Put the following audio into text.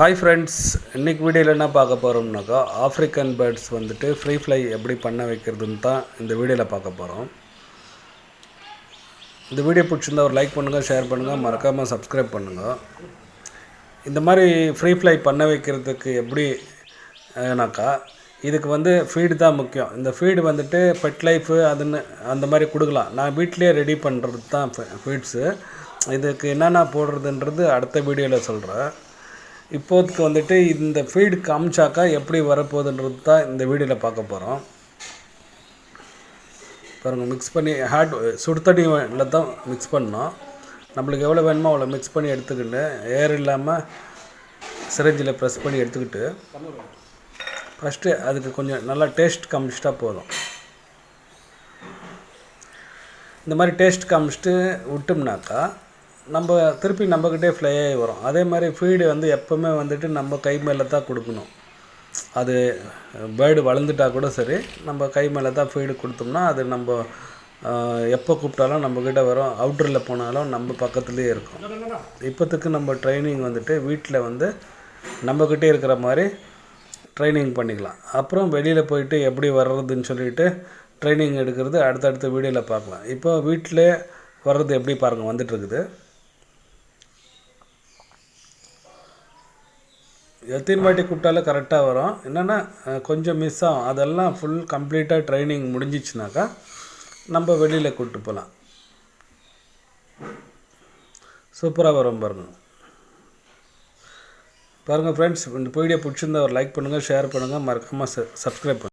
Hi friends, இன்றைக்கி வீடியோவில் என்ன பார்க்க போகிறோம்னாக்கா ஆஃப்ரிக்கன் பேர்ட்ஸ் வந்துட்டு ஃப்ரீ ஃப்ளை எப்படி பண்ண வைக்கிறதுன்னு தான் இந்த வீடியோவில் பார்க்க போகிறோம். இந்த வீடியோ பிடிச்சிருந்தா ஒரு லைக் பண்ணுங்கள், ஷேர் பண்ணுங்கள், மறக்காமல் சப்ஸ்கிரைப் பண்ணுங்கள். இந்த மாதிரி ஃப்ரீ ஃப்ளை பண்ண வைக்கிறதுக்கு எப்படினாக்கா இதுக்கு ஃபீடு தான் முக்கியம். இந்த ஃபீடு வந்துட்டு பெட் லைஃபு அந்த மாதிரி கொடுக்கலாம். நான் வீட்டிலே ரெடி பண்ணுறது தான் ஃபீட்ஸு. இதுக்கு என்னென்ன போடுறதுன்றது அடுத்த வீடியோவில் சொல்கிறேன். இப்போதுக்கு வந்துட்டு இந்த ஃபீடு காமிச்சாக்கா எப்படி வரப்போகுதுன்றது தான் இந்த வீடியோவில் பார்க்க போகிறோம். பாருங்கள், மிக்ஸ் பண்ணி சுடு தண்ணியில் தான் மிக்ஸ் பண்ணோம். நம்மளுக்கு எவ்வளோ வேணுமோ அவ்வளோ மிக்ஸ் பண்ணி எடுத்துக்கிட்டு ஏர் இல்லாமல் சிரஞ்சில் ப்ரெஸ் பண்ணி எடுத்துக்கிட்டு ஃபஸ்ட்டு அதுக்கு கொஞ்சம் நல்லா டேஸ்ட் காமிச்சிட்டா போதும். இந்த மாதிரி டேஸ்ட் காமிச்சிட்டு விட்டோம்னாக்கா நம்ம திருப்பி நம்மக்கிட்டே ஃப்ளை ஆகி வரும். அதே மாதிரி ஃபீடு எப்போவுமே வந்துட்டு நம்ம கை மேலே தான் கொடுக்கணும். அது பேர்டு வளர்ந்துட்டால் கூட சரி, நம்ம கை மேலே தான் ஃபீடு கொடுத்தோம்னா அது நம்ம எப்போ கூப்பிட்டாலும் நம்மக்கிட்ட வரும். அவுட்டரில் போனாலும் நம்ம பக்கத்துலேயே இருக்கும். இப்போத்துக்கு நம்ம ட்ரைனிங் வீட்டில் நம்மக்கிட்டே இருக்கிற மாதிரி ட்ரைனிங் பண்ணிக்கலாம். அப்புறம் வெளியில் போயிட்டு எப்படி வர்றதுன்னு சொல்லிட்டு ட்ரைனிங் எடுக்கிறது அடுத்தடுத்த வீடியோவில் பார்க்கலாம். இப்போ வீட்டிலே வர்றது எப்படி பாருங்கள், வந்துட்டுருக்குது. எத்தனை வாட்டி கூப்பிட்டாலும் கரெக்டாக வரும். என்னென்னா கொஞ்சம் மிஸ் ஆகும். அதெல்லாம் ஃபுல் கம்ப்ளீட்டாக ட்ரைனிங் முடிஞ்சிச்சுனாக்கா நம்ம வெளியில் கூப்பிட்டு போகலாம். சூப்பராக வரும் பாருங்கள் ஃப்ரெண்ட்ஸ். இந்த வீடியோ பிடிச்சிருந்தா ஒரு லைக் பண்ணுங்கள், ஷேர் பண்ணுங்கள், மறக்காமல் சப்ஸ்கிரைப் பண்ணுங்கள்.